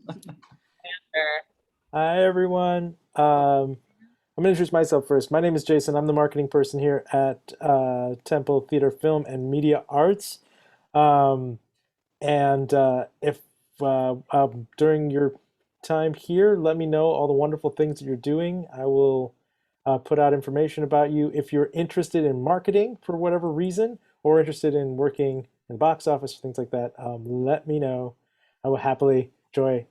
Sure. Hi, everyone. I'm going to introduce myself first. My name is Jason. I'm the marketing person here at Temple Theater Film and Media Arts. Um, and if during your time here, let me know all the wonderful things that you're doing. I will put out information about you. If you're interested in marketing for whatever reason, or interested in working in box office or things like that, let me know. I will happily join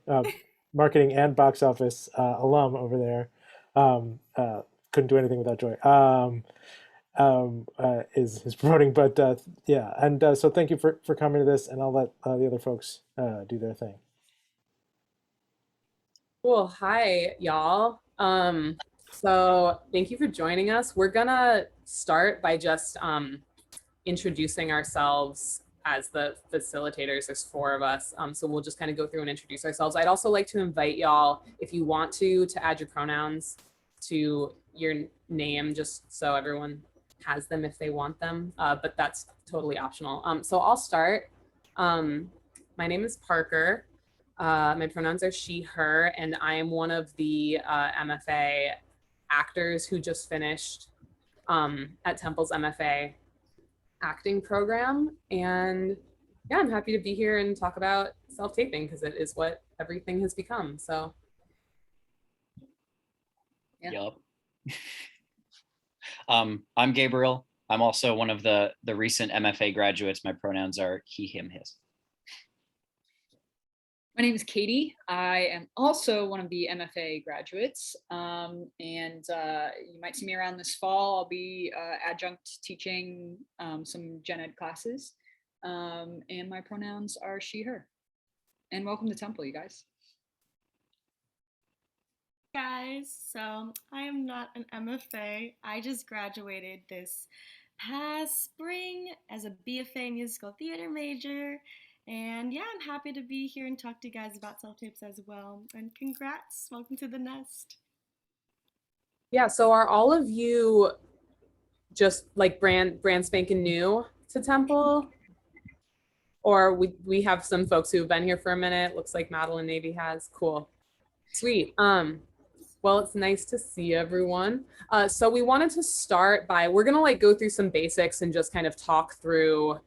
marketing and box office alum over there. Um, uh, couldn't do anything without Joy. Is promoting, but yeah, and so thank you for coming to this, and I'll let the other folks do their thing. Cool. Hi, y'all. So thank you for joining us. We're gonna start by just introducing ourselves as the facilitators. There's four of us. So we'll just kind of go through and introduce ourselves. I'd also like to invite y'all, if you want to add your pronouns to your name, just so everyone has them if they want them. But that's totally optional. So I'll start. My name is Parker. My pronouns are she, her, and I am one of the MFA actors who just finished at Temple's MFA acting program. And yeah, I'm happy to be here and talk about self-taping because it is what everything has become. So yeah. Yup. I'm Gabriel. I'm also one of the recent MFA graduates. My pronouns are he, him, his. My name is Katie. I am also one of the MFA graduates, and you might see me around this fall. I'll be adjunct teaching some gen ed classes, and my pronouns are she, her. And welcome to Temple, you guys. Guys, so I am not an MFA. I just graduated this past spring as a BFA musical theater major. And yeah, I'm happy to be here and talk to you guys about self-tapes as well. And congrats, welcome to the nest. Yeah, so are all of you just like brand spanking new to Temple? Or we have some folks who've been here for a minute. Looks like Madeline Navy has. Cool. Sweet. Well, it's nice to see everyone. So we wanted to start by, we're gonna like go through some basics and just kind of talk through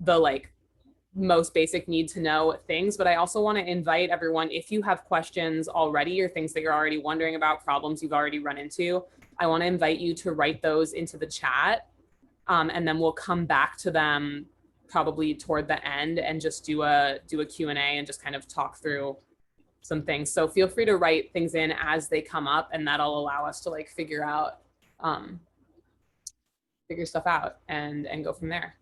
the like most basic need to know things, but I also want to invite everyone, if you have questions already or things that you're already wondering about, problems you've already run into, I want to invite you to write those into the chat, and then we'll come back to them probably toward the end and just do a Q&A and just kind of talk through some things. So feel free to write things in as they come up, and that'll allow us to like figure stuff out and go from there.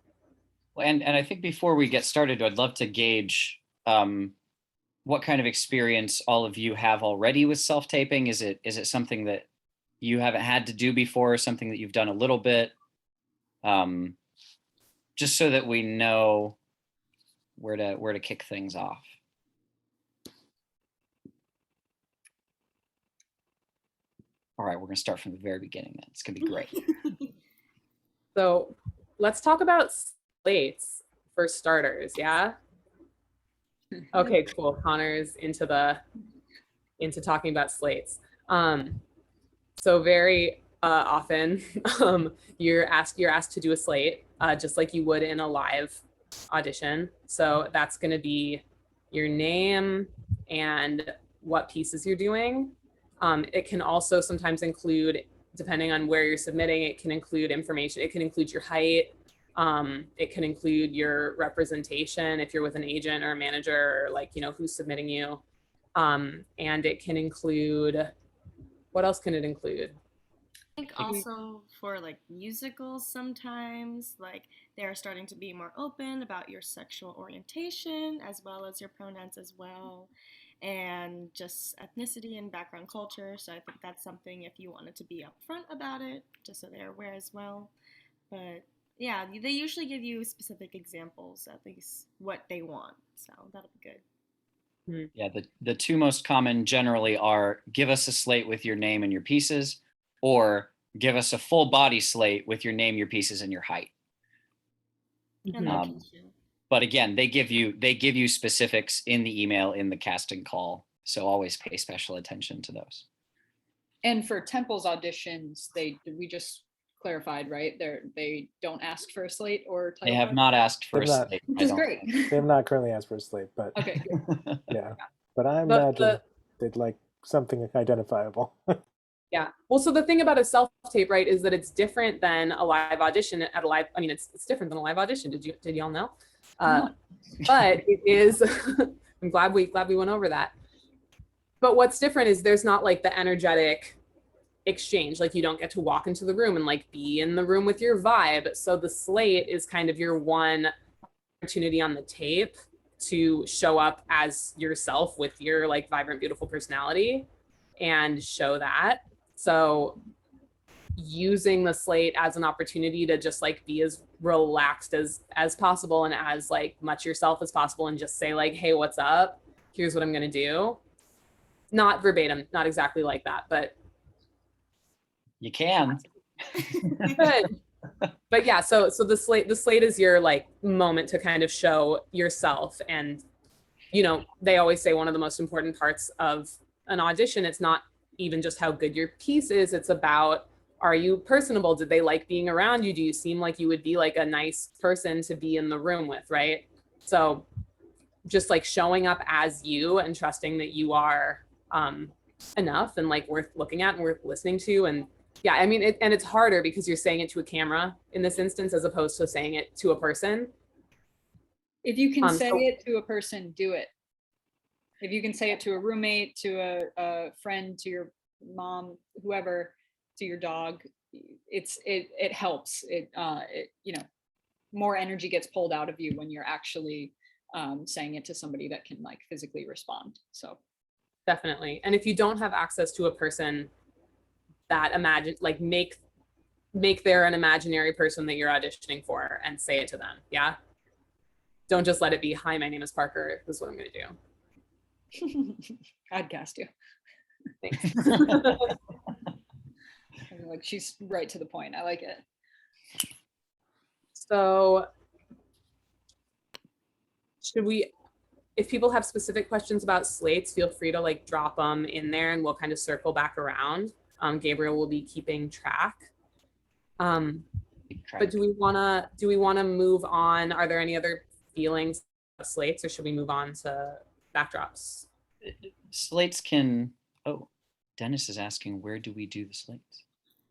And I think before we get started, I'd love to gauge what kind of experience all of you have already with self-taping. Is it something that you haven't had to do before, or something that you've done a little bit? Just so that we know where to kick things off. All right, we're gonna start from the very beginning then. It's gonna be great. So let's talk about slates for starters, yeah? Okay, cool. Connor's into talking about slates. So very often you're asked to do a slate just like you would in a live audition. So that's going to be your name and what pieces you're doing. It can also sometimes include, depending on where you're submitting, it can include information. It can include your height. It can include your representation if you're with an agent or a manager, or like, you know, who's submitting you. And it can include, what else can it include? I think also for like musicals sometimes, like they're starting to be more open about your sexual orientation as well as your pronouns as well, and just ethnicity and background culture. So I think that's something if you wanted to be upfront about it, just so they're aware as well. But yeah, they usually give you specific examples, at least what they want. So that'll be good. Yeah, the two most common generally are give us a slate with your name and your pieces, or give us a full body slate with your name, your pieces, and your height. And location. But again, they give you specifics in the email, in the casting call. So always pay special attention to those. And for Temple's auditions, we just clarified, right? They don't ask for a slate or title They have card? not asked for a They've not. slate. Which is great. They have not currently asked for a slate, but Okay, good. yeah. But I But imagine they'd like something identifiable. Yeah. Well, so the thing about a self-tape, right, is that it's different than a live audition at a live, I mean, it's different than a live audition. Did y'all know? But it is, I'm glad we went over that. But what's different is there's not like the energetic exchange. Like you don't get to walk into the room and like be in the room with your vibe. So the slate is kind of your one opportunity on the tape to show up as yourself with your like vibrant, beautiful personality and show that. So using the slate as an opportunity to just like be as relaxed as possible and as like much yourself as possible and just say like, hey, what's up? Here's what I'm gonna do. Not verbatim, not exactly like that, but You can. good. But yeah, so the slate is your like moment to kind of show yourself. And you know, they always say one of the most important parts of an audition, it's not even just how good your piece is, it's about, are you personable? Did they like being around you? Do you seem like you would be like a nice person to be in the room with, right? So just like showing up as you and trusting that you are enough and like worth looking at and worth listening to. And yeah, I mean, it's harder because you're saying it to a camera in this instance, as opposed to saying it to a person. If you can say it to a person, do it. If you can say it to a roommate, to a friend, to your mom, whoever, to your dog, it helps. It you know, more energy gets pulled out of you when you're actually saying it to somebody that can like physically respond. So Definitely. And if you don't have access to a person, that make there an imaginary person that you're auditioning for and say it to them. Yeah. Don't just let it be, hi, my name is Parker. This is what I'm going to do. I'd cast you. Thanks. Like she's right to the point. I like it. So should we, if people have specific questions about slates, feel free to like drop them in there and we'll kind of circle back around. Gabriel will be keeping track. But do we want to move on? Are there any other feelings of slates, or should we move on to backdrops? Slates can, oh, Dennis is asking, where do we do the slates?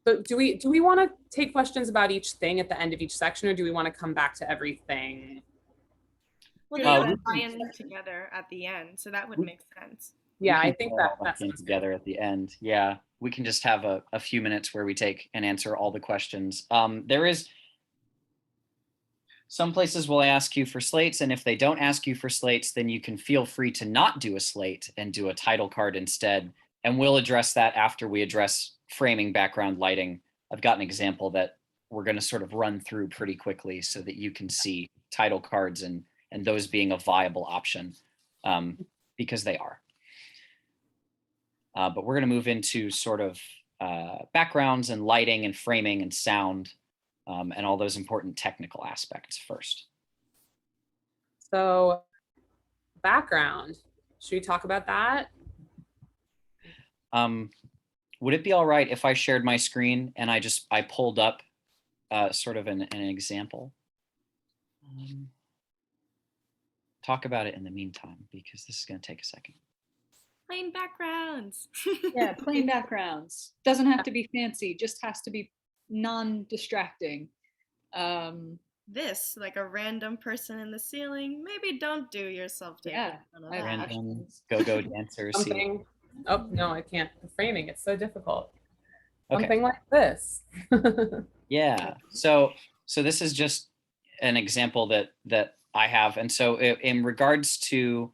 So do we want to take questions about each thing at the end of each section, or do we want to come back to everything? Well, they tie in together at the end, so that would make sense. Yeah, I think that's together at the end. Yeah, we can just have a few minutes where we take and answer all the questions. There is some places will ask you for slates, and if they don't ask you for slates, then you can feel free to not do a slate and do a title card instead. And we'll address that after we address framing, background, lighting. I've got an example that we're going to sort of run through pretty quickly so that you can see title cards and those being a viable option, because they are. But we're going to move into sort of backgrounds and lighting and framing and sound, and all those important technical aspects first. So background, should we talk about that? Would it be all right if I shared my screen and I pulled up sort of an example? Talk about it in the meantime, because this is going to take a second. Plain backgrounds. Yeah, plain backgrounds. Doesn't have to be fancy, just has to be non-distracting. This, like a random person in the ceiling, maybe don't do yourself. Yeah, random go-go dancers. Something. Oh no, I can't. The framing, it's so difficult. Okay. Something like this. Yeah. So this is just an example that I have, and so in regards to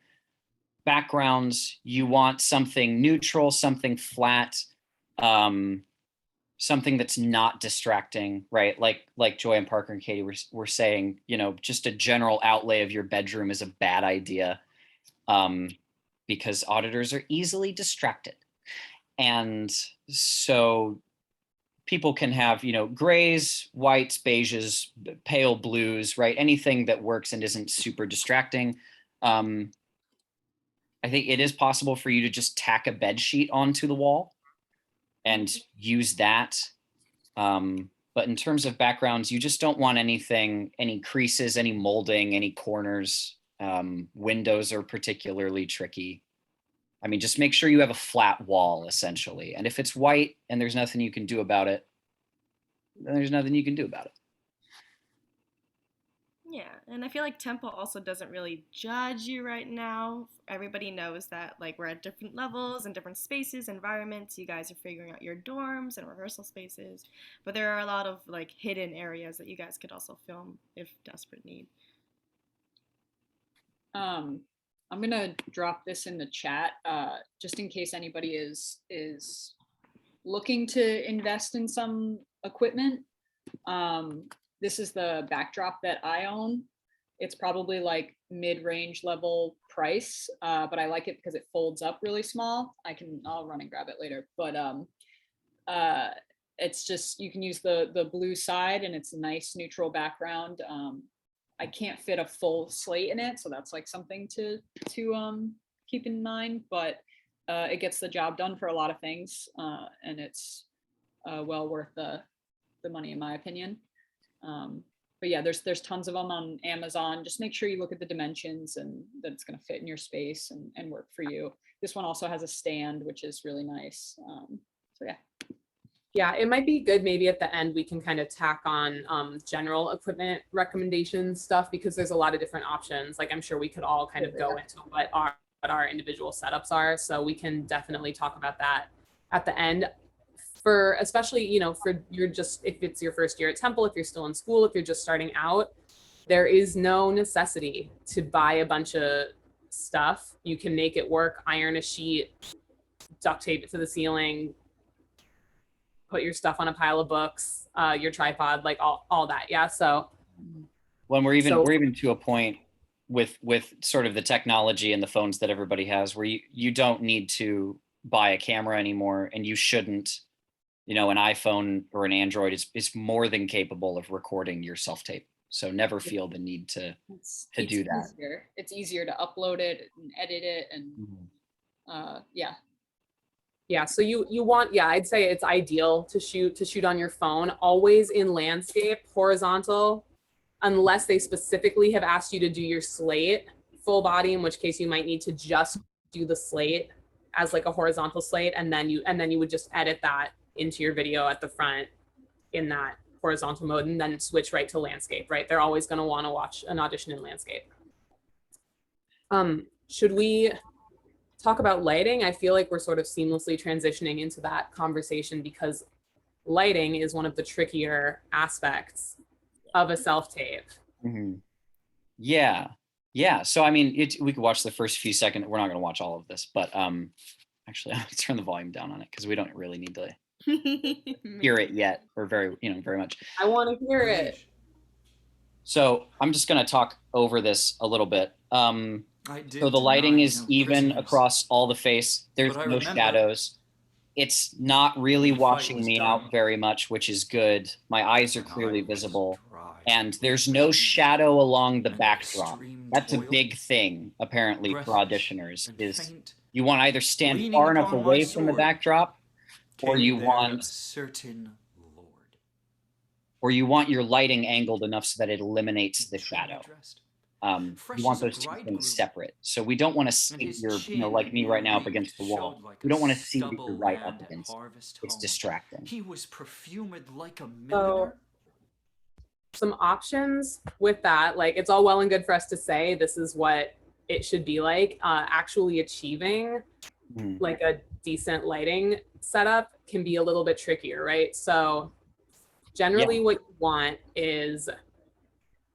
backgrounds, you want something neutral, something flat, something that's not distracting, right? Like Joy and Parker and Katie were saying, you know, just a general outlay of your bedroom is a bad idea, because auditors are easily distracted. And so people can have, grays, whites, beiges, pale blues, right? Anything that works and isn't super distracting. I think it is possible for you to just tack a bed sheet onto the wall and use that. But in terms of backgrounds, you just don't want anything, any creases, any molding, any corners. Windows are particularly tricky. I mean, just make sure you have a flat wall, essentially. And if it's white and there's nothing you can do about it, then there's nothing you can do about it. Yeah, and I feel like Temple also doesn't really judge you right now. Everybody knows that like we're at different levels and different spaces, environments. You guys are figuring out your dorms and rehearsal spaces, but there are a lot of like hidden areas that you guys could also film if desperate need. I'm gonna drop this in the chat just in case anybody is looking to invest in some equipment. This is the backdrop that I own. It's probably like mid-range level price, but I like it because it folds up really small. I'll run and grab it later, but it's just, you can use the blue side and it's a nice neutral background. I can't fit a full slate in it, so that's like something to keep in mind, but it gets the job done for a lot of things, and it's well worth the money in my opinion. But yeah, there's tons of them on Amazon. Just make sure you look at the dimensions and that it's going to fit in your space and work for you. This one also has a stand, which is really nice. So yeah. Yeah, it might be good maybe at the end we can kind of tack on general equipment recommendations stuff, because there's a lot of different options. Like I'm sure we could all kind of go into what our individual setups are. So we can definitely talk about that at the end. For especially, for if it's your first year at Temple, if you're still in school, if you're just starting out, there is no necessity to buy a bunch of stuff. You can make it work, iron a sheet, duct tape it to the ceiling, put your stuff on a pile of books, your tripod, like all that. Yeah. So when we're even to a point with sort of the technology and the phones that everybody has where you don't need to buy a camera anymore, and you shouldn't. An iPhone or an Android is more than capable of recording your self-tape. So never feel the need to do that. It's easier to upload it and edit it and yeah. Yeah, so you want, I'd say it's ideal to shoot on your phone, always in landscape, horizontal, unless they specifically have asked you to do your slate full body, in which case you might need to just do the slate as like a horizontal slate, and then you would just edit that into your video at the front in that horizontal mode, and then switch right to landscape, right? They're always going to want to watch an audition in landscape. Should we talk about lighting? I feel like we're sort of seamlessly transitioning into that conversation because lighting is one of the trickier aspects of a self-tape. Mm-hmm. Yeah. So, I mean, we could watch the first few seconds. We're not going to watch all of this, but actually, I'll turn the volume down on it because we don't really need to hear it yet, or very much. I want to hear it. So I'm just going to talk over this a little bit. So the lighting is even across all the face. There's no shadows. It's not really washing me out very much, which is good. My eyes are clearly visible. And there's no shadow along the backdrop. That's a big thing, apparently, for auditioners, is you want to either stand far enough away from the backdrop, or you want your lighting angled enough so that it eliminates the shadow. You want those two things separate. So we don't want to see your, like me right now up against the wall. We don't want to see that you're right up against it. It's distracting. He was perfumed like a milliner. Some options with that, like it's all well and good for us to say this is what it should be like. Actually achieving like a decent lighting setup can be a little bit trickier, right? So generally what you want is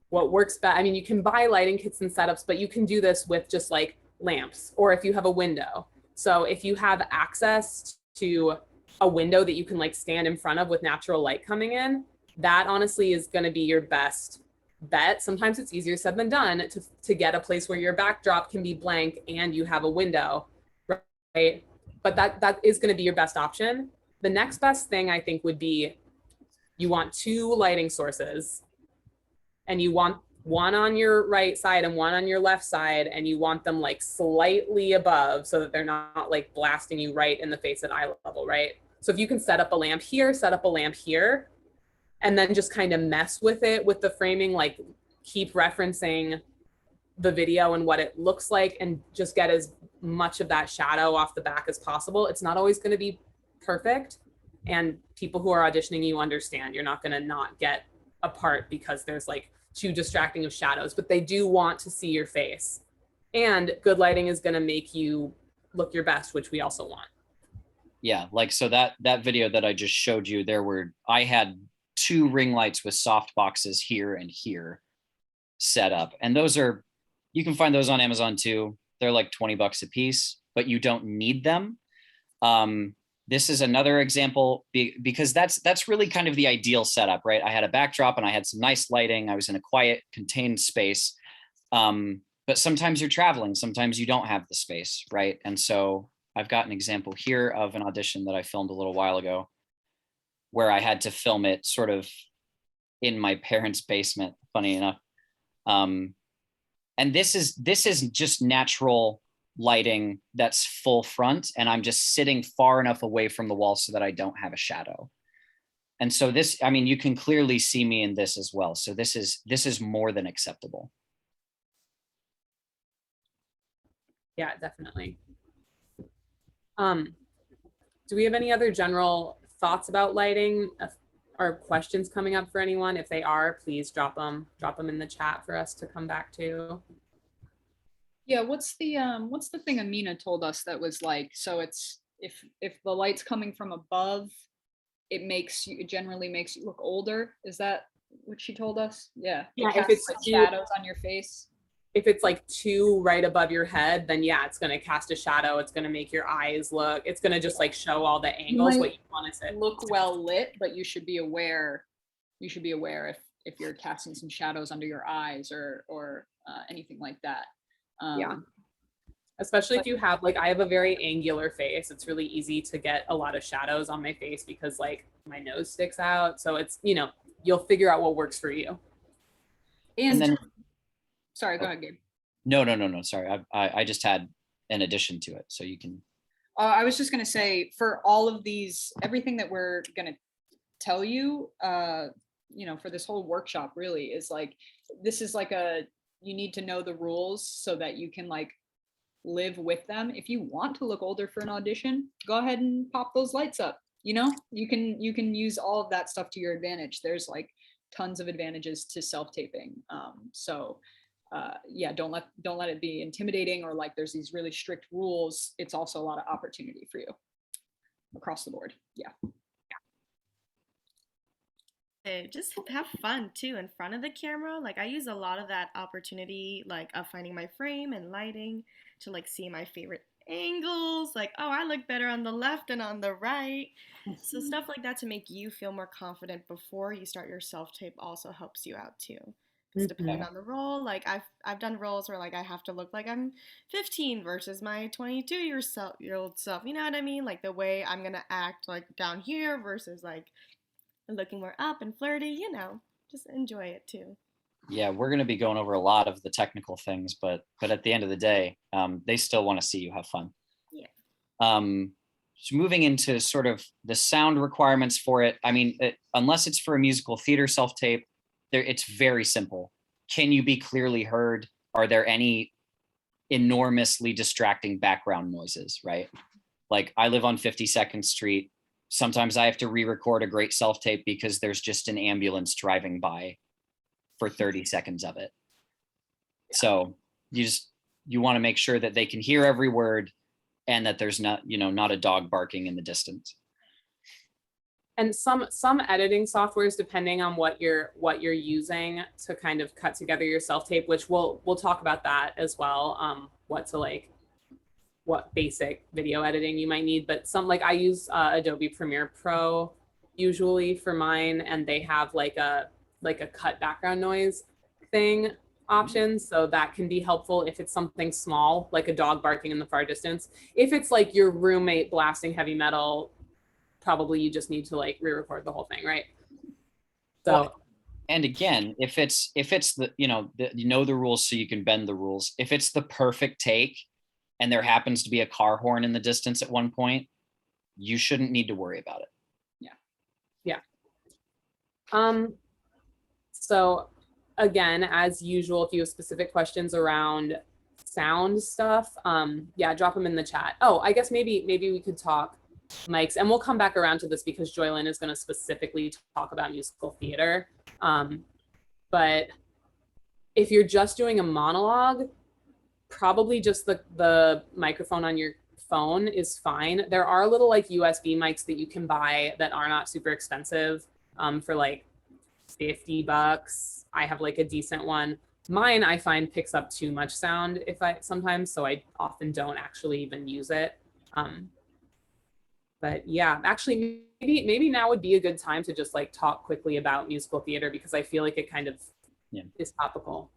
what works best. I mean, you can buy lighting kits and setups, but you can do this with just like lamps, or if you have a window. So if you have access to a window that you can like stand in front of with natural light coming in, that honestly is going to be your best bet. Sometimes it's easier said than done to get a place where your backdrop can be blank and you have a window, right? But that is going to be your best option. The next best thing I think would be you want 2 lighting sources, and you want one on your right side and one on your left side, and you want them like slightly above so that they're not like blasting you right in the face at eye level, right? So if you can set up a lamp here, set up a lamp here, and then just kind of mess with it with the framing, like keep referencing the video and what it looks like, and just get as much of that shadow off the back as possible. It's not always going to be perfect, and people who are auditioning you understand you're not going to not get a part because there's like too distracting of shadows, but they do want to see your face, and good lighting is going to make you look your best, which we also want. Yeah, like so that video that I just showed you, I had 2 ring lights with soft boxes here and here set up, and you can find those on Amazon too. They're like $20 a piece, but you don't need them. This is another example because that's really kind of the ideal setup, right? I had a backdrop and I had some nice lighting. I was in a quiet, contained space. But sometimes you're traveling, sometimes you don't have the space, right? And so I've got an example here of an audition that I filmed a little while ago where I had to film it sort of in my parents' basement, funny enough. And this is just natural lighting that's full front, and I'm just sitting far enough away from the wall so that I don't have a shadow. And so this, I mean, you can clearly see me in this as well. So this is more than acceptable. Yeah, definitely. Do we have any other general thoughts about lighting or questions coming up for anyone? If they are, please drop them in the chat for us to come back to. Yeah, what's the thing Amina told us that was like, so it's if the light's coming from above, it generally makes you look older. Is that what she told us? Yeah. Yeah, if it's like shadows on your face. If it's like 2 right above your head, then yeah, it's gonna cast a shadow. It's gonna make your eyes look. It's gonna just like show all the angles what you want to say. Look well lit, but you should be aware. You should be aware if you're casting some shadows under your eyes or anything like that. Yeah, especially if you have like, I have a very angular face. It's really easy to get a lot of shadows on my face because like my nose sticks out. So it's, you'll figure out what works for you. And then, sorry, go ahead, Gabe. No. Sorry, I just had an addition to it, so you can. I was just gonna say, for all of these, everything that we're gonna tell you, for this whole workshop, really is like, this is like you need to know the rules so that you can like live with them. If you want to look older for an audition, go ahead and pop those lights up. You can use all of that stuff to your advantage. There's like tons of advantages to self-taping. Don't let it be intimidating or like there's these really strict rules. It's also a lot of opportunity for you across the board. Yeah. Just have fun too in front of the camera. Like I use a lot of that opportunity, like of finding my frame and lighting to like see my favorite angles. Like, oh, I look better on the left and on the right. So stuff like that to make you feel more confident before you start your self-tape also helps you out too. Because depending on the role, like I've done roles where like I have to look like I'm 15 versus my 22-year-old self. You know what I mean? Like the way I'm gonna act like down here versus like looking more up and flirty, just enjoy it too. Yeah, we're going to be going over a lot of the technical things, but at the end of the day, they still want to see you have fun. Yeah. So moving into sort of the sound requirements for it, I mean, unless it's for a musical theater self-tape, it's very simple. Can you be clearly heard? Are there any enormously distracting background noises, right? Like I live on 52nd Street. Sometimes I have to re-record a great self-tape because there's just an ambulance driving by for 30 seconds of it. So you want to make sure that they can hear every word and that there's not a dog barking in the distance. And some editing softwares, depending on what you're using to kind of cut together your self-tape, which we'll talk about that as well. What basic video editing you might need, but I use Adobe Premiere Pro usually for mine, and they have like a cut background noise thing option, so that can be helpful if it's something small like a dog barking in the far distance. If it's like your roommate blasting heavy metal, probably you just need to like re-record the whole thing, right? So. Well, and again, if it's the, you know the rules so you can bend the rules. If it's the perfect take and there happens to be a car horn in the distance at one point, you shouldn't need to worry about it. Yeah. So again, as usual, if you have specific questions around sound stuff, yeah, drop them in the chat. Oh, I guess maybe we could talk mics, and we'll come back around to this because Joy Lynn is going to specifically talk about musical theater. But if you're just doing a monologue, probably just the microphone on your phone is fine. There are little like USB mics that you can buy that are not super expensive, for like $50. I have like a decent one. Mine, I find, picks up too much sound sometimes, so I often don't actually even use it. But yeah, actually, maybe now would be a good time to just like talk quickly about musical theater, because I feel like it kind of is topical.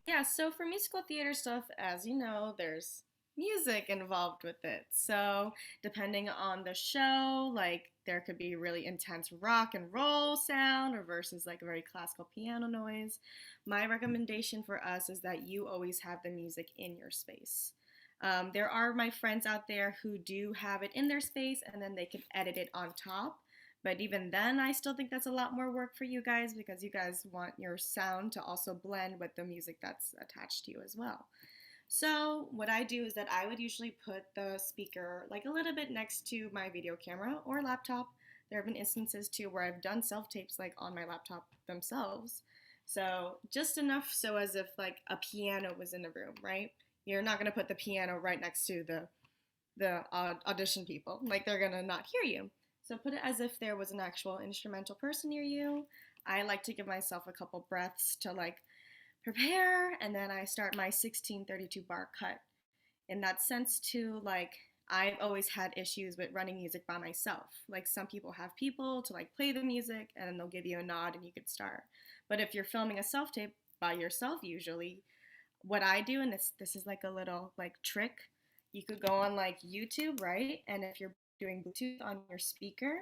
Yeah, so for musical theater stuff, as you know, there's music involved with it. So depending on the show, like there could be really intense rock and roll sound or versus like a very classical piano noise. My recommendation for us is that you always have the music in your space. There are my friends out there who do have it in their space and then they can edit it on top. But even then, I still think that's a lot more work for you guys because you guys want your sound to also blend with the music that's attached to you as well. So what I do is that I would usually put the speaker like a little bit next to my video camera or laptop. There have been instances too where I've done self-tapes like on my laptop themselves. So just enough so as if like a piano was in the room, right? You're not gonna put the piano right next to the audition people. Like they're gonna not hear you. So put it as if there was an actual instrumental person near you. I like to give myself a couple breaths to like prepare, and then I start my 1632 bar cut. In that sense too, like I've always had issues with running music by myself. Like some people have people to like play the music and then they'll give you a nod and you could start. But if you're filming a self-tape by yourself usually, what I do, and this is like a little like trick, you could go on like YouTube, right? And if you're doing Bluetooth on your speaker,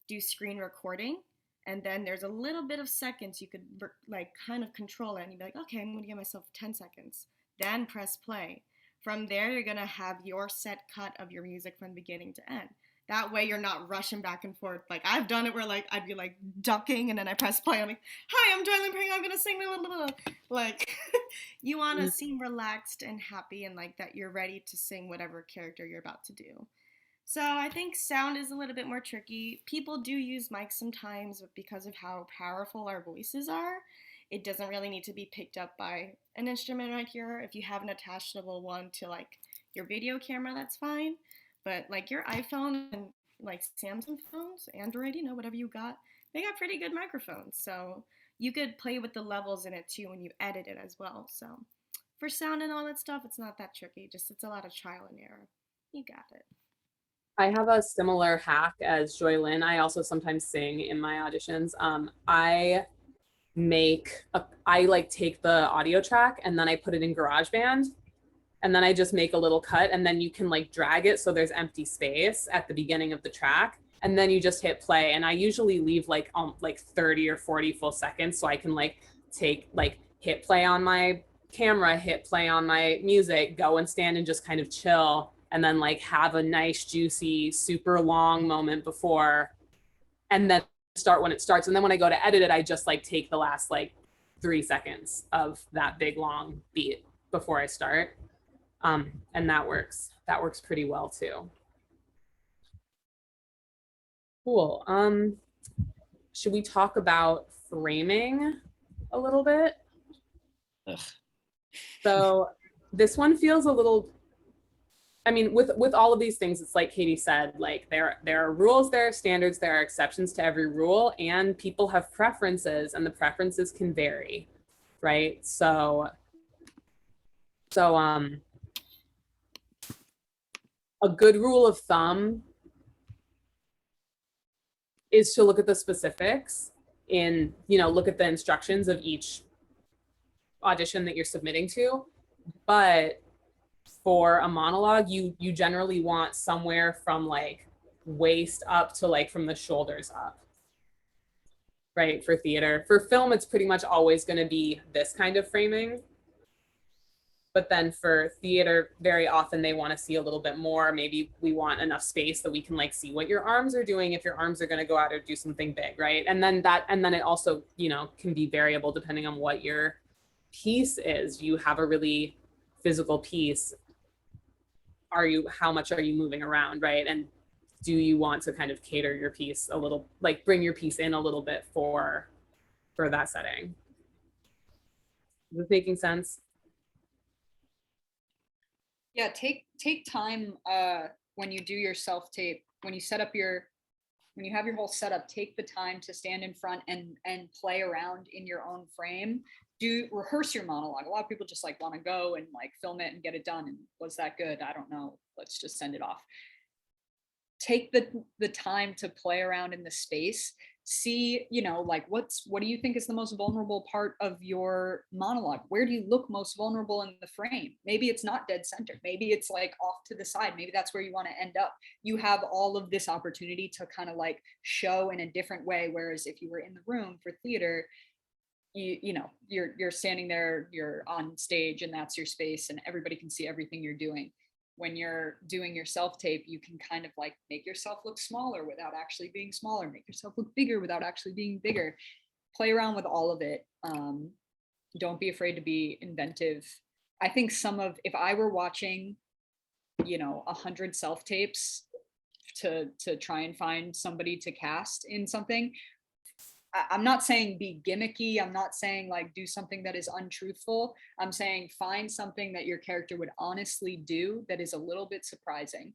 do screen recording, and then there's a little bit of seconds you could like kind of control it, and you'd be like, okay, I'm gonna give myself 10 seconds, then press play. From there, you're gonna have your set cut of your music from beginning to end. That way you're not rushing back and forth. Like I've done it where like I'd be like ducking and then I press play. I'm like, hi, I'm Joy Lynn Pringle, I'm gonna sing blah, blah, blah. Like you wanna seem relaxed and happy and like that you're ready to sing whatever character you're about to do. So I think sound is a little bit more tricky. People do use mics sometimes, but because of how powerful our voices are, it doesn't really need to be picked up by an instrument right here. If you have an attachable one to like your video camera, that's fine. But like your iPhone and like Samsung phones, Android, you know, whatever you got, they got pretty good microphones. So you could play with the levels in it too when you edit it as well. So for sound and all that stuff, it's not that tricky. Just it's a lot of trial and error. You got it. I have a similar hack as Joy Lynn. I also sometimes sing in my auditions. I like take the audio track and then I put it in GarageBand, and then I just make a little cut, and then you can like drag it so there's empty space at the beginning of the track, and then you just hit play. And I usually leave like 30 or 40 full seconds so I can like hit play on my camera, hit play on my music, go and stand and just kind of chill, and then like have a nice juicy super long moment before, and then start when it starts. And then when I go to edit it, I just like take the last like 3 seconds of that big long beat before I start. And that works pretty well too. Cool. Should we talk about framing a little bit? Ugh. So this one feels a little, I mean, with all of these things, it's like Katie said, like there are rules, there are standards, there are exceptions to every rule, and people have preferences, and the preferences can vary, right? So a good rule of thumb is to look at the specifics in, look at the instructions of each audition that you're submitting to. But for a monologue, you generally want somewhere from like waist up to like from the shoulders up. right, for theater. For film, it's pretty much always going to be this kind of framing. But then for theater, very often they want to see a little bit more. Maybe we want enough space that we can like see what your arms are doing if your arms are going to go out or do something big, right? And then it also, you know, can be variable depending on what your piece is. You have a really physical piece. How much are you moving around, right? And do you want to kind of cater your piece a little, like bring your piece in a little bit for that setting? Is this making sense? Yeah, take time when you do your self-tape, when you have your whole setup, take the time to stand in front and play around in your own frame. Rehearse your monologue. A lot of people just like want to go and like film it and get it done. And was that good? I don't know. Let's just send it off. Take the time to play around in the space. See, you know, like what do you think is the most vulnerable part of your monologue? Where do you look most vulnerable in the frame? Maybe it's not dead center. Maybe it's like off to the side. Maybe that's where you want to end up. You have all of this opportunity to kind of like show in a different way. Whereas if you were in the room for theater, you know, you're standing there, you're on stage and that's your space and everybody can see everything you're doing. When you're doing your self-tape, you can kind of like make yourself look smaller without actually being smaller, make yourself look bigger without actually being bigger. Play around with all of it. Don't be afraid to be inventive. I think if I were watching, you know, 100 self-tapes to try and find somebody to cast in something, I'm not saying be gimmicky. I'm not saying like do something that is untruthful. I'm saying find something that your character would honestly do that is a little bit surprising,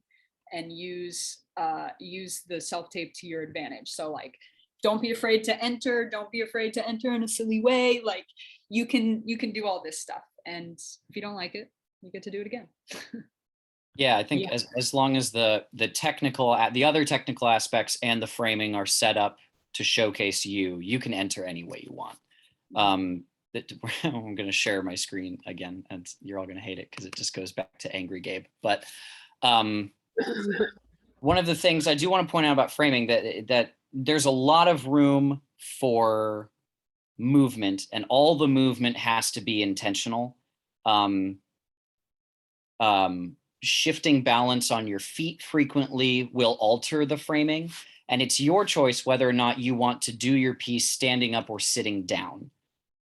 and use the self-tape to your advantage. So like, don't be afraid to enter. Don't be afraid to enter in a silly way. Like you can do all this stuff, and if you don't like it, you get to do it again. Yeah, I think as long as the other technical aspects and the framing are set up to showcase you can enter any way you want. I'm going to share my screen again, and you're all going to hate it because it just goes back to angry Gabe. But one of the things I do want to point out about framing that there's a lot of room for movement, and all the movement has to be intentional. Shifting balance on your feet frequently will alter the framing. And it's your choice whether or not you want to do your piece standing up or sitting down,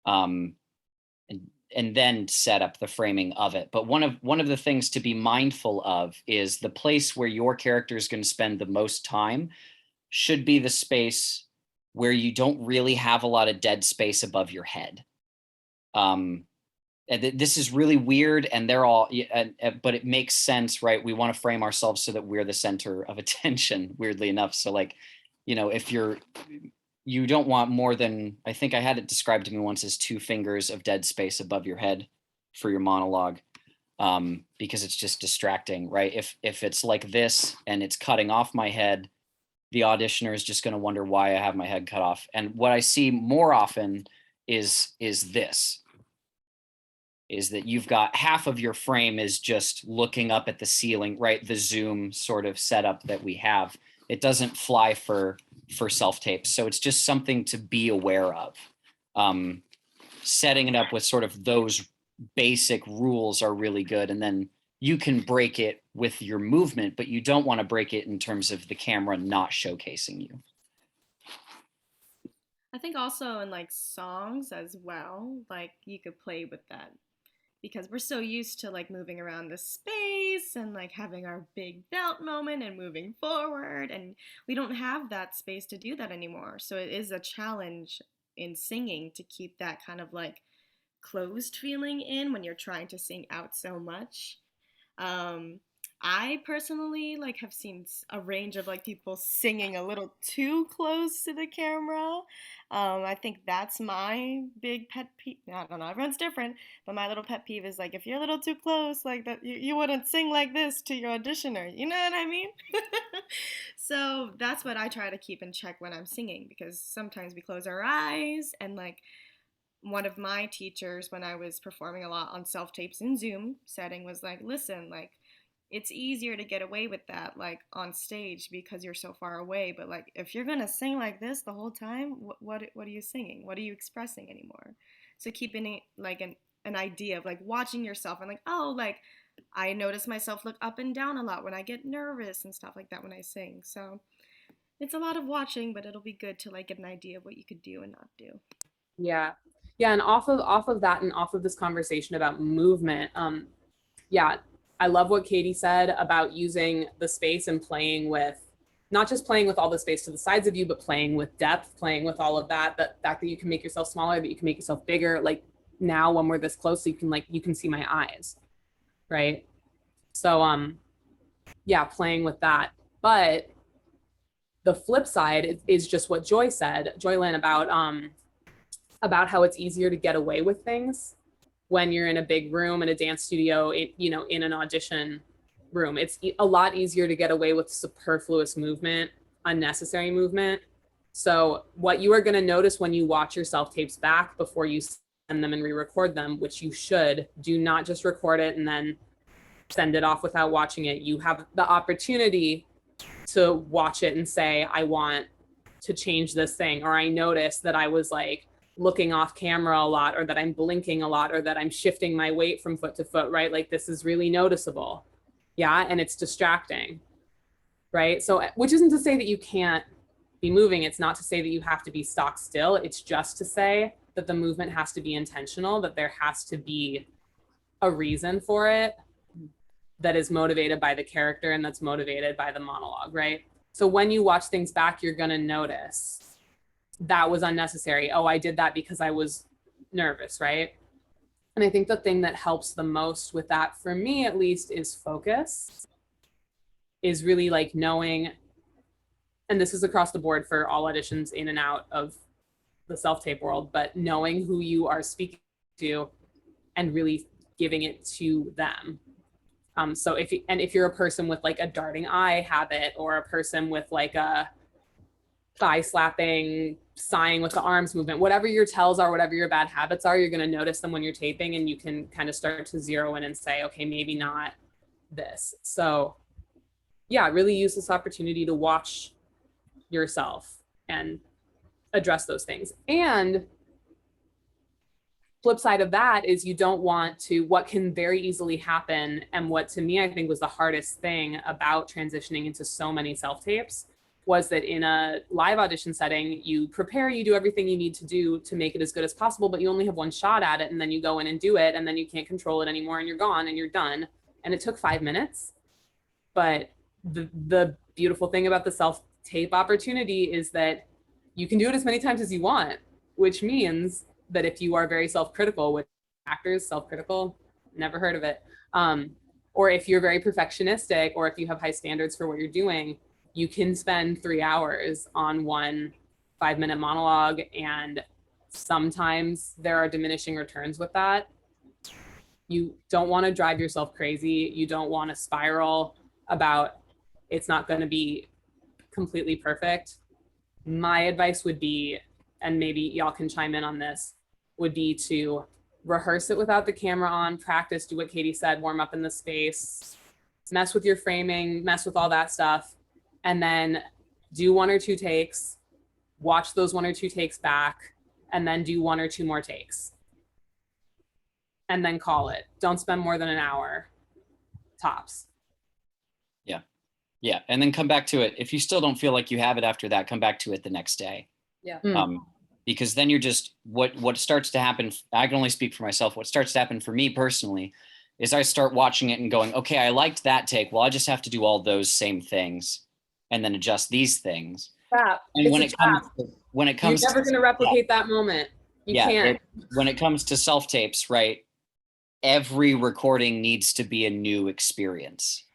and then set up the framing of it. But one of the things to be mindful of is the place where your character is going to spend the most time should be the space where you don't really have a lot of dead space above your head. This is really weird, and but it makes sense, right? We want to frame ourselves so that we're the center of attention, weirdly enough. So like, you know, if you don't want more than, I think I had it described to me once as 2 fingers of dead space above your head for your monologue, because it's just distracting, right? If it's like this and it's cutting off my head, the auditioner is just going to wonder why I have my head cut off. And what I see more often is that you've got half of your frame is just looking up at the ceiling, right? The Zoom sort of setup that we have. It doesn't fly for self-tape. So it's just something to be aware of. Setting it up with sort of those basic rules are really good. And then you can break it with your movement, but you don't want to break it in terms of the camera not showcasing you. I think also in like songs as well, like you could play with that, because we're so used to like moving around the space and like having our big belt moment and moving forward, and we don't have that space to do that anymore. So it is a challenge in singing to keep that kind of like closed feeling in when you're trying to sing out so much. I personally like have seen a range of like people singing a little too close to the camera. I think that's my big pet peeve. I don't know, everyone's different, but my little pet peeve is like if you're a little too close, like that, you wouldn't sing like this to your auditioner. You know what I mean? So that's what I try to keep in check when I'm singing, because sometimes we close our eyes, and like one of my teachers when I was performing a lot on self tapes in Zoom setting was like, listen, like it's easier to get away with that like on stage because you're so far away. But like if you're gonna sing like this the whole time, what are you singing? What are you expressing anymore? So keeping it like an idea of like watching yourself and like, oh, like I notice myself look up and down a lot when I get nervous and stuff like that when I sing. So it's a lot of watching, but it'll be good to like get an idea of what you could do and not do. Yeah. Yeah. And off of that and off of this conversation about movement, yeah, I love what Katie said about using the space and playing with, not just playing with all the space to the sides of you, but playing with depth, playing with all of that, the fact that you can make yourself smaller, that you can make yourself bigger. Like now when we're this close, you can see my eyes, right? So, yeah, playing with that. But the flip side is just what Joy said, Joy Lynn, about how it's easier to get away with things when you're in a big room in a dance studio, in an audition room. It's a lot easier to get away with superfluous movement, unnecessary movement. So what you are going to notice when you watch your self-tapes back before you send them and re-record them, which you should, do not just record it and then send it off without watching it. You have the opportunity to watch it and say, I want to change this thing, or I noticed that I was like looking off camera a lot, or that I'm blinking a lot, or that I'm shifting my weight from foot to foot, right? Like this is really noticeable. Yeah. And it's distracting, right? So, which isn't to say that you can't be moving. It's not to say that you have to be stock still. It's just to say that the movement has to be intentional, that there has to be a reason for it that is motivated by the character and that's motivated by the monologue, right? So when you watch things back, you're gonna notice that was unnecessary. Oh, I did that because I was nervous, right? And I think the thing that helps the most with that, for me at least, is focus, is really like knowing, and this is across the board for all auditions in and out of the self-tape world, but knowing who you are speaking to and really giving it to them. So if you're a person with like a darting eye habit, or a person with like a thigh slapping, sighing with the arms movement, whatever your tells are, whatever your bad habits are, you're going to notice them when you're taping, and you can kind of start to zero in and say, okay, maybe not this. So yeah, really use this opportunity to watch yourself and address those things. And flip side of that is you don't want to, what can very easily happen, and what to me I think was the hardest thing about transitioning into so many self-tapes, was that in a live audition setting, you prepare, you do everything you need to do to make it as good as possible, but you only have one shot at it, and then you go in and do it, and then you can't control it anymore, and you're gone and you're done. And it took 5 minutes. But the beautiful thing about the self-tape opportunity is that you can do it as many times as you want, which means that if you are very self-critical, with actors, self-critical, never heard of it, or if you're very perfectionistic, or if you have high standards for what you're doing, you can spend 3 hours on one 5-minute monologue. And sometimes there are diminishing returns with that. You don't want to drive yourself crazy. You don't want to spiral about it's not going to be completely perfect. My advice would be, and maybe y'all can chime in on this, would be to rehearse it without the camera on, practice, do what Katie said, warm up in the space, mess with your framing, mess with all that stuff, and then do 1 or 2 takes, watch those 1 or 2 takes back, and then do 1 or 2 more takes. And then call it. Don't spend more than an hour, tops. Yeah. And then come back to it. If you still don't feel like you have it after that, come back to it the next day. Yeah. Because then you're just, what starts to happen, I can only speak for myself. What starts to happen for me personally is I start watching it and going, okay, I liked that take. Well, I just have to do all those same things and then adjust these things. Trap. And when it comes, you're never going to replicate that moment. You can't. When it comes to self-tapes, right? Every recording needs to be a new experience.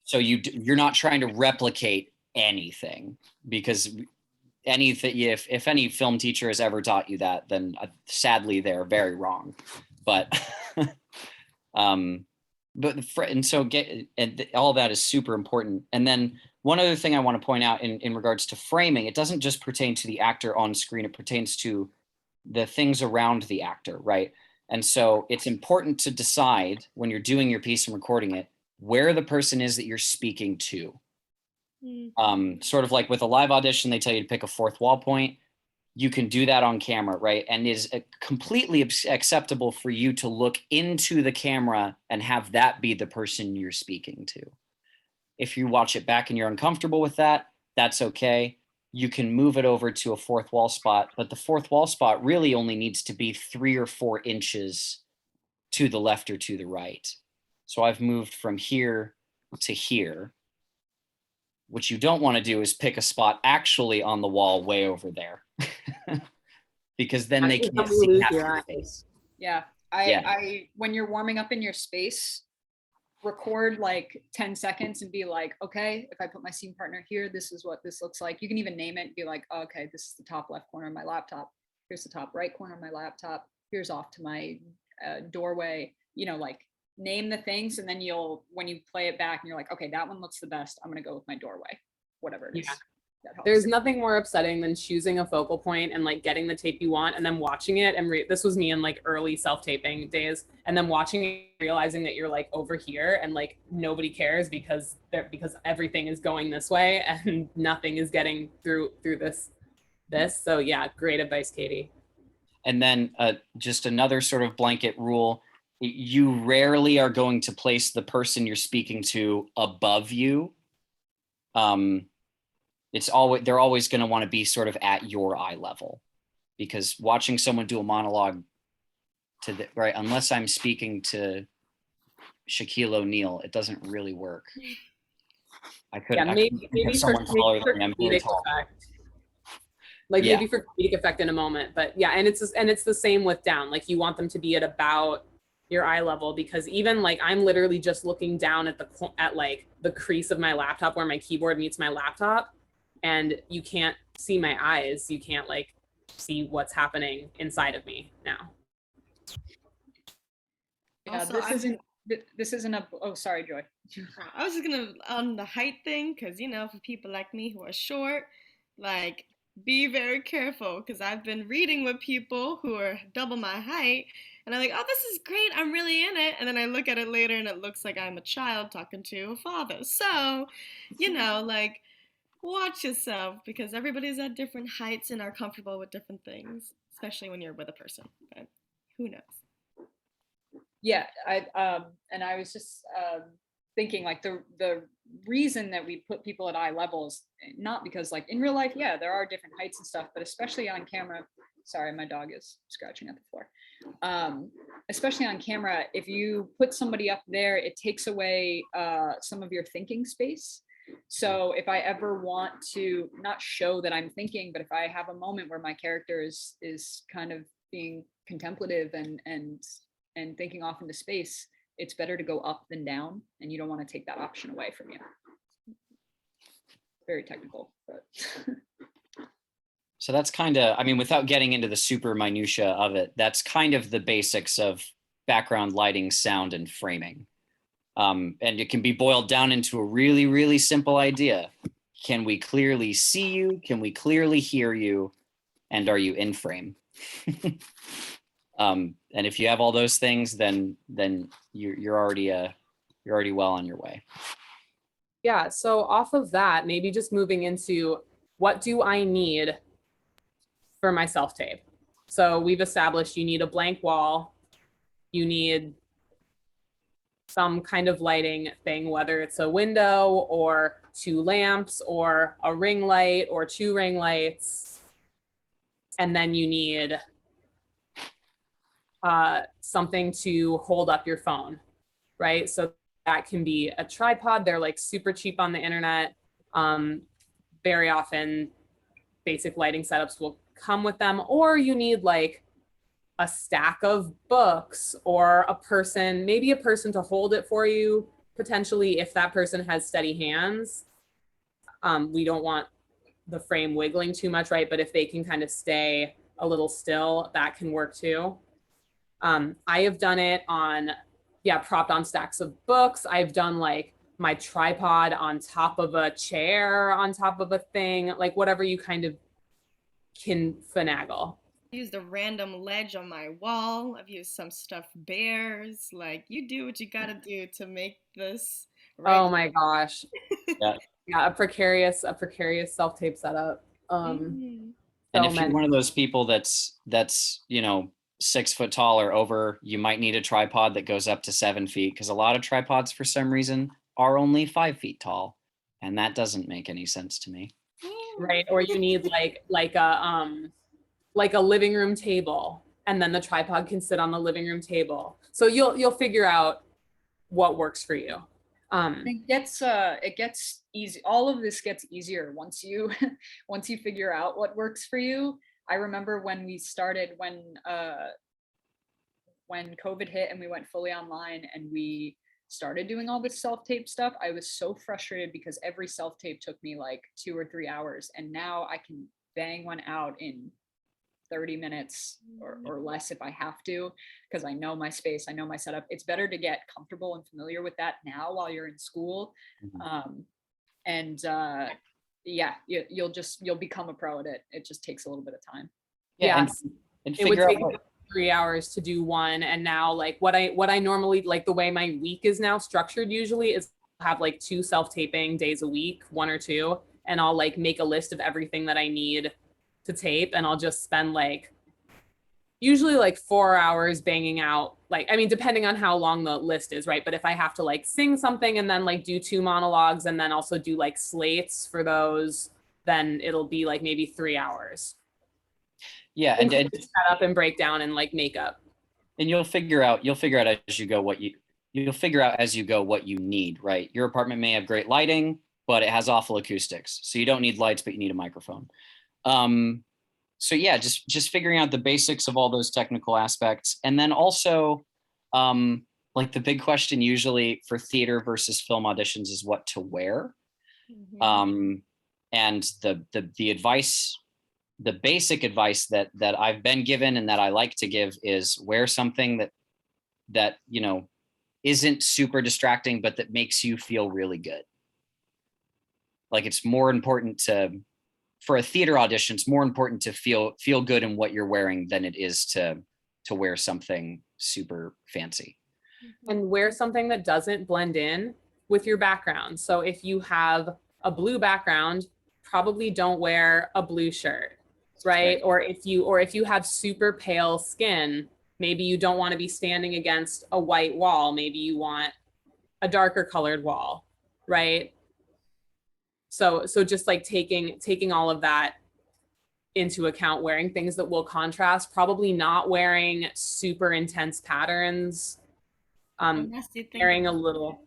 So you're not trying to replicate anything, because anything, if any film teacher has ever taught you that, then sadly they're very wrong. But and so all that is super important. And then one other thing I want to point out in regards to framing, it doesn't just pertain to the actor on screen, it pertains to the things around the actor, right? And so it's important to decide when you're doing your piece and recording it, where the person is that you're speaking to. Sort of like with a live audition, they tell you to pick a fourth wall point. You can do that on camera, right? And it is completely acceptable for you to look into the camera and have that be the person you're speaking to. If you watch it back and you're uncomfortable with that, that's okay. You can move it over to a fourth wall spot, but the fourth wall spot really only needs to be 3 or 4 inches to the left or to the right. So I've moved from here to here. What you don't want to do is pick a spot actually on the wall way over there. Because then they can't see half your face. Yeah. I when you're warming up in your space, record like 10 seconds and be like, okay, if I put my scene partner here, this is what this looks like. You can even name it and be like, oh, okay, this is the top left corner of my laptop. Here's the top right corner of my laptop. Here's off to my doorway, you know, like name the things. And then when you play it back and you're like, okay, that one looks the best. I'm going to go with my doorway, whatever it is. Yeah. That helps. There's nothing more upsetting than choosing a focal point and like getting the tape you want and then watching it and this was me in like early self-taping days, and then watching it, realizing that you're like over here and like nobody cares because everything is going this way and nothing is getting through this. So yeah, great advice, Katie. And then just another sort of blanket rule, you rarely are going to place the person you're speaking to above you. They're always going to want to be sort of at your eye level, because watching someone do a monologue right, unless I'm speaking to Shaquille O'Neal, it doesn't really work. Maybe someone taller than me. I'm very tall. Like maybe for comedic effect in a moment, but yeah, and it's the same with down. Like you want them to be at about your eye level, because even like I'm literally just looking down at like the crease of my laptop where my keyboard meets my laptop, and you can't see my eyes. You can't like see what's happening inside of me now. Yeah, Also, this isn't a, oh, sorry, Joy. I was just gonna, on the height thing, because, you know, for people like me who are short, like, be very careful, because I've been reading with people who are double my height, and I'm like, oh, this is great, I'm really in it, and then I look at it later and it looks like I'm a child talking to a father. So, you know, like, watch yourself, because everybody's at different heights and are comfortable with different things, especially when you're with a person, but who knows? Yeah, and I was just thinking like the reason that we put people at eye level is not because like in real life, yeah, there are different heights and stuff, but especially on camera. Sorry, my dog is scratching at the floor. Especially on camera, if you put somebody up there, it takes away some of your thinking space. So if I ever want to not show that I'm thinking, but if I have a moment where my character is kind of being contemplative and thinking off into space, it's better to go up than down, and you don't want to take that option away from you. Very technical, but so that's kind of, I mean, without getting into the super minutia of it, that's kind of the basics of background lighting, sound, and framing. And it can be boiled down into a really, really simple idea. Can we clearly see you? Can we clearly hear you? And are you in frame? And if you have all those things, then you're already well on your way. Yeah, so off of that, maybe just moving into what do I need for my self-tape? So we've established you need a blank wall, you need some kind of lighting thing, whether it's a window or 2 lamps or a ring light or 2 ring lights. And then you need something to hold up your phone, right? So that can be a tripod. They're like super cheap on the internet. Very often basic lighting setups will come with them, or you need like a stack of books or maybe a person to hold it for you, potentially if that person has steady hands. We don't want the frame wiggling too much, right? But if they can kind of stay a little still, that can work too. I have done it on, propped on stacks of books. I've done like my tripod on top of a chair, on top of a thing, like whatever you kind of can finagle. I used a random ledge on my wall. I've used some stuffed bears. Like, you do what you gotta do to make this Right? Oh my gosh. Yeah. Yeah, a precarious self-tape setup. Mhm. And So if you're many. one of those people that's 6 foot tall or over, you might need a tripod that goes up to 7 feet, because a lot of tripods for some reason are only 5 feet tall, and that doesn't make any sense to me. Right, or you need like a living room table, and then the tripod can sit on the living room table. So you'll figure out what works for you. It gets easy. All of this gets easier once you once you figure out what works for you. I remember when we started, when COVID hit and we went fully online and we started doing all this self-tape stuff, I was so frustrated because every self-tape took me like 2 or 3 hours, and now I can bang one out in 30 minutes or less if I have to, because I know my space, I know my setup. It's better to get comfortable and familiar with that now while you're in school. Yeah, you'll become a pro at it. It just takes a little bit of time. Yeah, Yes. and It would figure out take 3 hours to do one, and now like what I normally, like the way my week is now structured usually is have like 2 self-taping days a week, 1 or 2, and I'll like make a list of everything that I need to tape, and I'll just spend like usually like 4 hours banging out, like, I mean, depending on how long the list is, right? But if I have to like sing something and then like do 2 monologues and then also do like slates for those, then it'll be like maybe 3 hours. Yeah, and set up and breakdown and like makeup. and you'll figure out as you go what you need, right? Your apartment may have great lighting, but it has awful acoustics, so you don't need lights, but you need a microphone. So yeah, just figuring out the basics of all those technical aspects. And then also, like the big question usually for theater versus film auditions is what to wear. And the advice, the basic advice that I've been given and that I like to give is wear something that isn't super distracting, but that makes you feel really good. Like, it's more important for a theater audition, it's more important to feel good in what you're wearing than it is to wear something super fancy. And wear something that doesn't blend in with your background. So if you have a blue background, probably don't wear a blue shirt, right? Or if you have super pale skin, maybe you don't want to be standing against a white wall. Maybe you want a darker colored wall, right? So just like taking all of that into account, wearing things that will contrast, probably not wearing super intense patterns, wearing a little,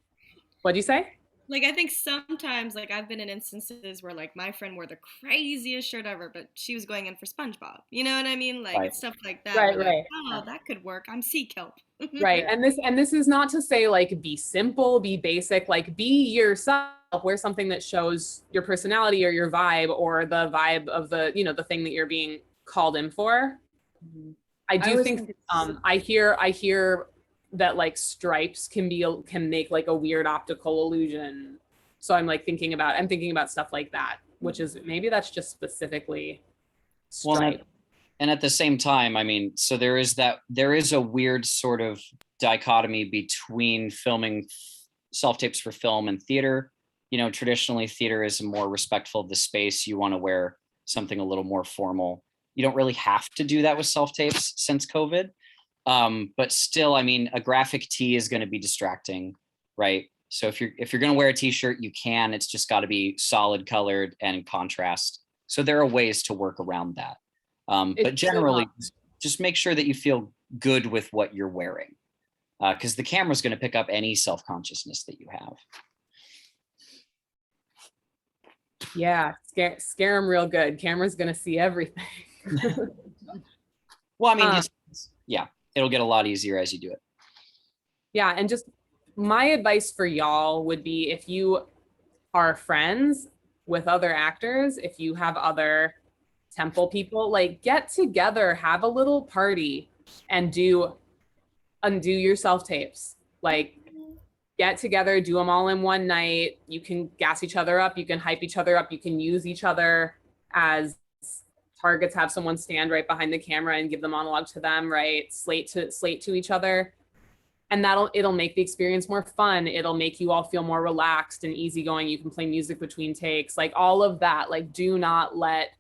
what'd you say? Like, I think sometimes, like, I've been in instances where, like, my friend wore the craziest shirt ever, but she was going in for SpongeBob. You know what I mean? Like, Right. It's stuff like that. Right, where, right. like, oh, that could work. I'm sea kelp. Right. And this is not to say like be simple, be basic, like be yourself, wear something that shows your personality or your vibe or the vibe of the, the thing that you're being called in for. I do think I hear that like stripes can make like a weird optical illusion. So I'm thinking about stuff like that, which is, maybe that's just specifically stripe. Well, and at the same time, I mean, so there is a weird sort of dichotomy between filming self-tapes for film and theater. Traditionally theater is more respectful of the space. You want to wear something a little more formal. You don't really have to do that with self-tapes since COVID. But still, I mean, a graphic tee is going to be distracting, right? So if you're going to wear a t-shirt, you can. It's just got to be solid colored and contrast. So there are ways to work around that. But generally, just make sure that you feel good with what you're wearing, because the camera's going to pick up any self-consciousness that you have. Yeah, scare them real good. Camera's going to see everything. Well, I mean, it'll get a lot easier as you do it. Yeah, and just my advice for y'all would be, if you are friends with other actors, if you have other Temple people, like, get together, have a little party, and undo your self-tapes. Like, get together, do them all in one night. You can gas each other up, you can hype each other up, you can use each other as targets, have someone stand right behind the camera and give the monologue to them, right? Slate to each other. and it'll make the experience more fun. It'll make you all feel more relaxed and easygoing. You can play music between takes, like all of that. Like, do not let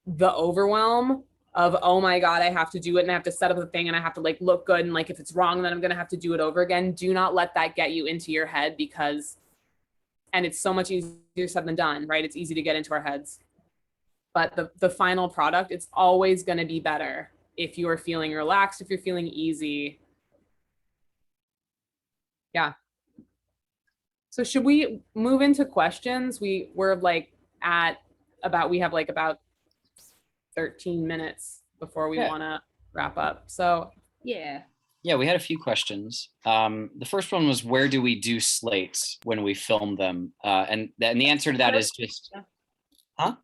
the overwhelm of, oh my God, I have to do it and I have to set up the thing and I have to like look good. And like, if it's wrong, then I'm going to have to do it over again. Do not let that get you into your head, because, and it's so much easier said than done, right? It's easy to get into our heads, but the final product, it's always going to be better if you are feeling relaxed, if you're feeling easy. Yeah. So should we move into questions? We're like at about, we have like about 13 minutes before we want to wrap up. So Yeah. Yeah, we had a few questions. The first one was, where do we do slates when we film them? And the answer to that is just, huh?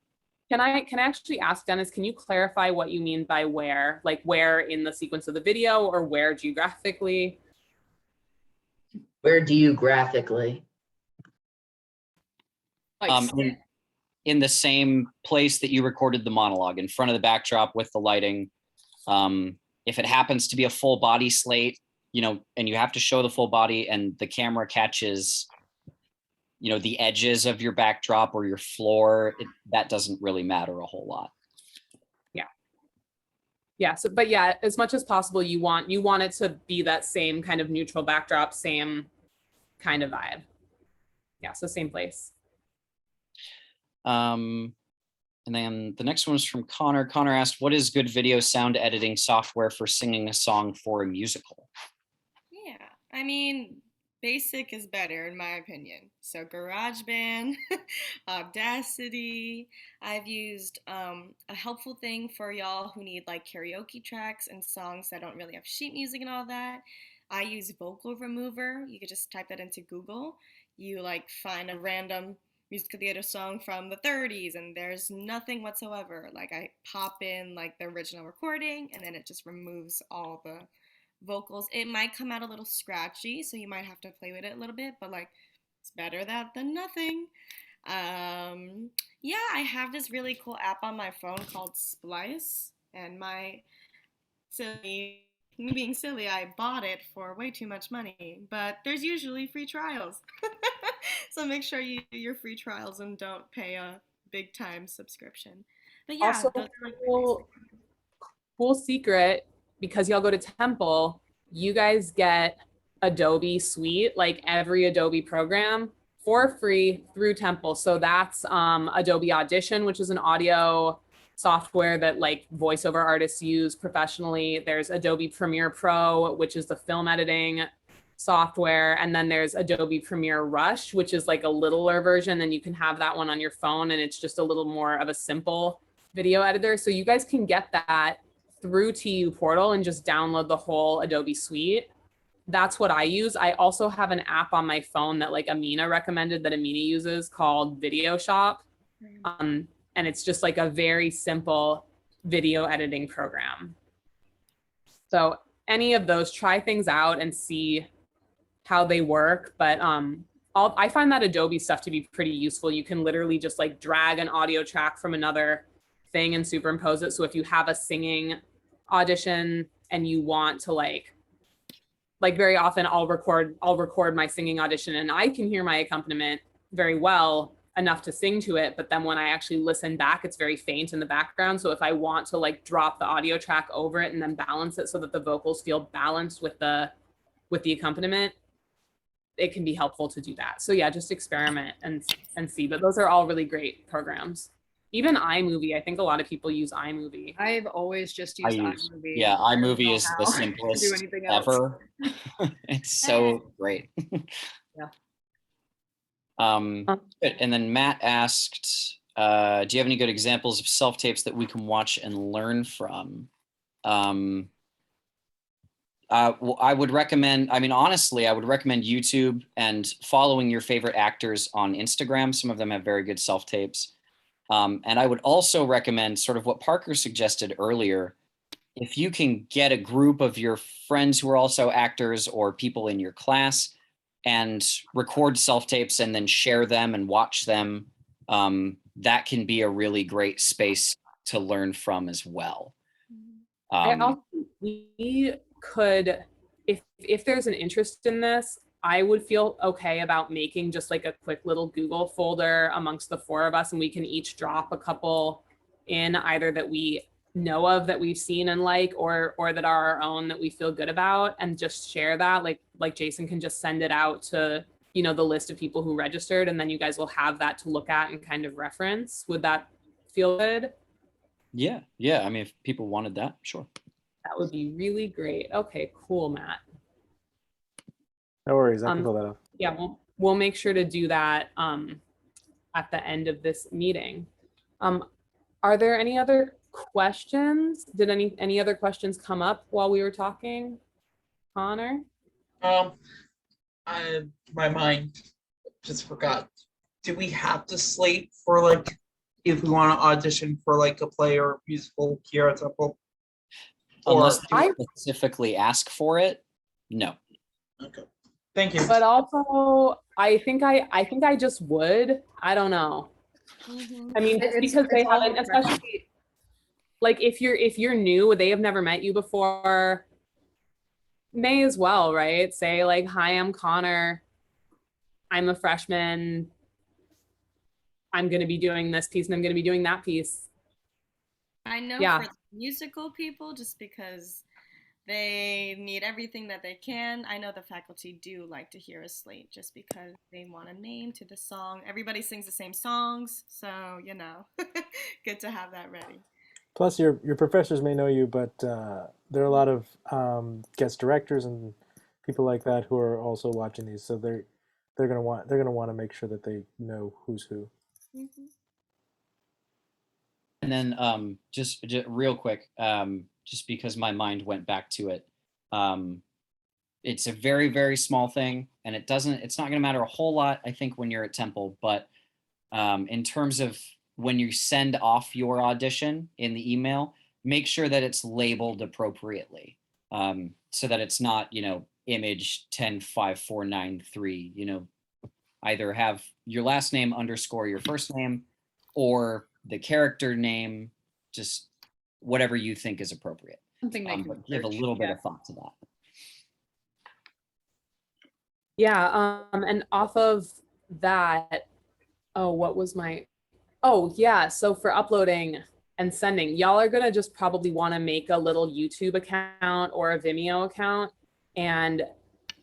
Can I actually ask Dennis, can you clarify what you mean by where? Like where in the sequence of the video, or where geographically? Where geographically? Like In the same place that you recorded the monologue, in front of the backdrop with the lighting. If it happens to be a full body slate, you know, and you have to show the full body and the camera catches, you know, the edges of your backdrop or your floor, that doesn't really matter a whole lot. Yeah. So, but yeah, as much as possible, you want it to be that same kind of neutral backdrop, same kind of vibe. Yeah. So same place. And then the next one is from Connor. Connor asked, what is good video sound editing software for singing a song for a musical? Yeah, I mean, basic is better in my opinion. So GarageBand, Audacity. I've used a helpful thing for y'all who need like karaoke tracks and songs that don't really have sheet music and all that. I use Vocal Remover. You could just type that into Google. You like find a random musical theater song from the 30s and there's nothing whatsoever. Like I pop in like the original recording and then it just removes all the vocals. It might come out a little scratchy, so you might have to play with it a little bit, but like it's better that than nothing. Yeah, I have this really cool app on my phone called Splice, and me being silly, I bought it for way too much money, but there's usually free trials. So make sure you do your free trials and don't pay a big time subscription. But yeah, Also, those are like cool secret, because y'all go to Temple, you guys get Adobe Suite, like every Adobe program, for free through Temple. So that's Adobe Audition, which is an audio software that like voiceover artists use professionally. There's Adobe Premiere Pro, which is the film editing software. And then there's Adobe Premiere Rush, which is like a littler version. And you can have that one on your phone, and it's just a little more of a simple video editor. So you guys can get that through TU Portal and just download the whole Adobe Suite. That's what I use. I also have an app on my phone that like Amina recommended, that Amina uses, called Video Shop. And it's just like a very simple video editing program. So any of those, try things out and see how they work. But I find that Adobe stuff to be pretty useful. You can literally just like drag an audio track from another thing and superimpose it. So if you have a singing audition and you want to like very often I'll record my singing audition and I can hear my accompaniment very well enough to sing to it, but then when I actually listen back, it's very faint in the background. So if I want to like drop the audio track over it and then balance it so that the vocals feel balanced with the accompaniment, it can be helpful to do that. So yeah, just experiment and see. But those are all really great programs. Even iMovie, I think a lot of people use iMovie. I've always just used iMovie. Yeah, I don't iMovie know is how the to simplest do anything else. ever. It's so great. Yeah. Good. And then Matt asked, do you have any good examples of self-tapes that we can watch and learn from? Well, I would recommend, I mean, honestly, I would recommend YouTube and following your favorite actors on Instagram. Some of them have very good self-tapes. And I would also recommend sort of what Parker suggested earlier. If you can get a group of your friends who are also actors or people in your class and record self-tapes and then share them and watch them, that can be a really great space to learn from as well. We could if there's an interest in this, I would feel okay about making just like a quick little Google folder amongst the four of us, and we can each drop a couple in, either that we know of, that we've seen and like, or that are our own, that we feel good about, and just share that. Like Jason can just send it out to, you know, the list of people who registered, and then you guys will have that to look at and kind of reference. Would that feel good? Yeah. I mean, if people wanted that, sure. That would be really great. Okay, cool, Matt. No worries, I can pull that up. Yeah, we'll make sure to do that at the end of this meeting. Are there any other questions? Did any other questions come up while we were talking, Connor? My mind just forgot. Do we have to slate for like if we want to audition for like a play or musical here at Temple? Unless they specifically ask for it, no. Okay. Thank you. But also, I think I just would. I don't know. I mean, just because they haven't, especially like if you're new, they have never met you before. May as well, right? Say like, hi, I'm Connor. I'm a freshman. I'm going to be doing this piece and I'm going to be doing that piece. I know for musical people, just because they need everything that they can. I know the faculty do like to hear a slate just because they want a name to the song. Everybody sings the same songs, so, you know, good to have that ready. Plus, your professors may know you, but there are a lot of guest directors and people like that who are also watching these, so they're gonna want to make sure that they know who's who. Mm-hmm. And then just real quick, just because my mind went back to it, it's a very, very small thing, and it's not going to matter a whole lot, I think, when you're at Temple, but in terms of when you send off your audition in the email, make sure that it's labeled appropriately, so that it's not, you know, image 105493, you know, either have your last name underscore your first name, or the character name, just whatever you think is appropriate. Something they can but give a little bit of thought to that. Yeah, and off of that, so for uploading and sending, y'all are gonna just probably want to make a little YouTube account or a Vimeo account, and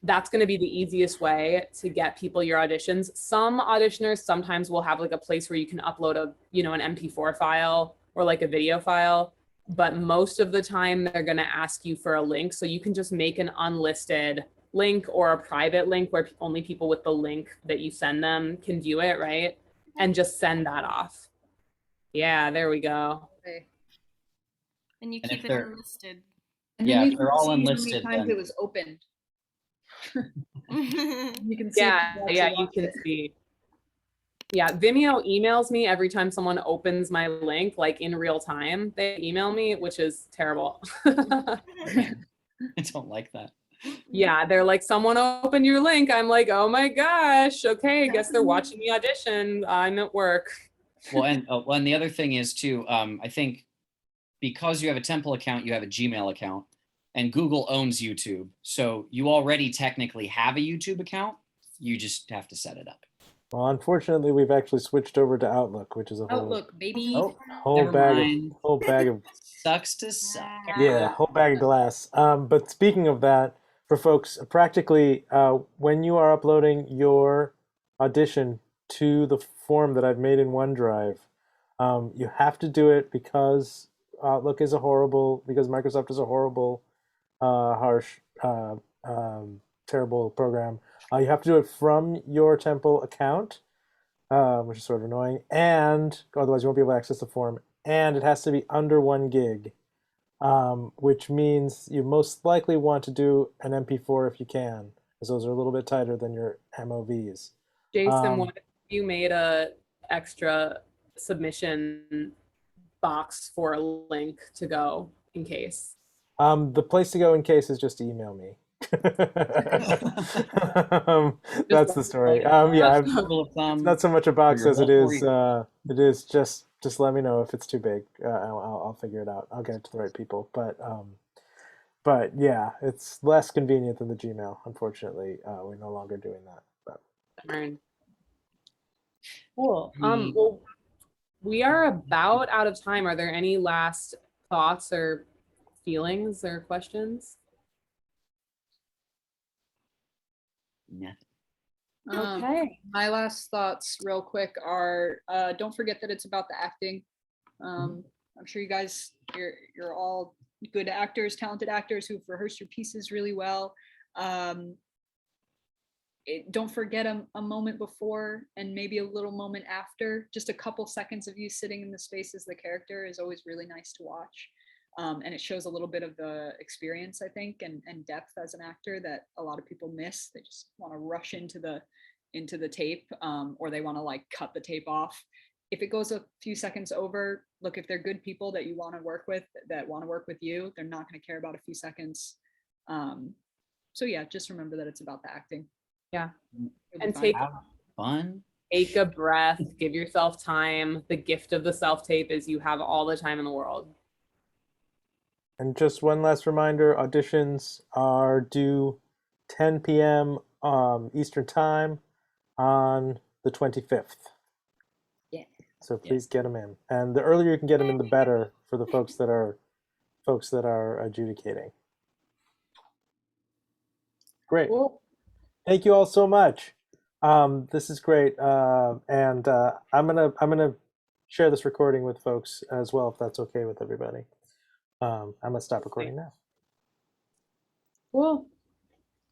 that's going to be the easiest way to get people your auditions. Some auditioners sometimes will have like a place where you can upload an MP4 file or like a video file, but most of the time they're going to ask you for a link. So you can just make an unlisted link or a private link where only people with the link that you send them can view it, right? And just send that off. Yeah, there we go. Okay. And you keep it unlisted. And yeah, then you they're can all see unlisted. How many times then. it was opened. You can see. Yeah, you can see. Yeah, Vimeo emails me every time someone opens my link, like in real time. They email me, which is terrible. I don't like that. Yeah, they're like, someone opened your link. I'm like, oh my gosh. Okay, I guess they're watching the audition. I'm at work. Well, and the other thing is too, I think because you have a Temple account, you have a Gmail account, and Google owns YouTube. So you already technically have a YouTube account. You just have to set it up. Well, unfortunately, we've actually switched over to Outlook, which is a Outlook, baby. whole bag of sucks to suck. Yeah, whole bag of glass. But speaking of that, for folks, practically, when you are uploading your audition to the form that I've made in OneDrive, you have to do it because Outlook is because Microsoft is a horrible, harsh, terrible program. You have to do it from your Temple account, which is sort of annoying, and otherwise you won't be able to access the form. And it has to be under 1 gig, which means you most likely want to do an MP4 if you can, because those are a little bit tighter than your MOVs. Jason, what if you made a extra submission box for a link to go in case? The place to go in case is just to email me. That's the story. Yeah, it's not so much a box as it is just let me know if it's too big. I'll figure it out. I'll get it to the right people. But but yeah, it's less convenient than the Gmail. Unfortunately, we're no longer doing that. But Darn. Cool. The- Well, we are about out of time. Are there any last thoughts or feelings or questions? Nothing. Okay. My last thoughts real quick are don't forget that it's about the acting. I'm sure you guys, you're all good actors, talented actors who've rehearsed your pieces really well. Don't forget a moment before and maybe a little moment after. Just a couple seconds of you sitting in the space as the character is always really nice to watch. And it shows a little bit of the experience, I think, and depth as an actor that a lot of people miss. They just want to rush into the tape, or they want to like cut the tape off. If it goes a few seconds over, look, if they're good people that you want to work with, that want to work with you, they're not going to care about a few seconds. So yeah, just remember that it's about the acting. Yeah. You'll be And fine. Have fun. take a breath, give yourself time. The gift of the self-tape is you have all the time in the world. And just one last reminder, auditions are due 10 p.m. Eastern Time on the 25th. Yeah. So please get them in. And the earlier you can get them in, the better for the folks that are adjudicating. Great. Cool. Thank you all so much. This is great. And I'm gonna share this recording with folks as well, if that's okay with everybody. I'm gonna stop recording now. Cool.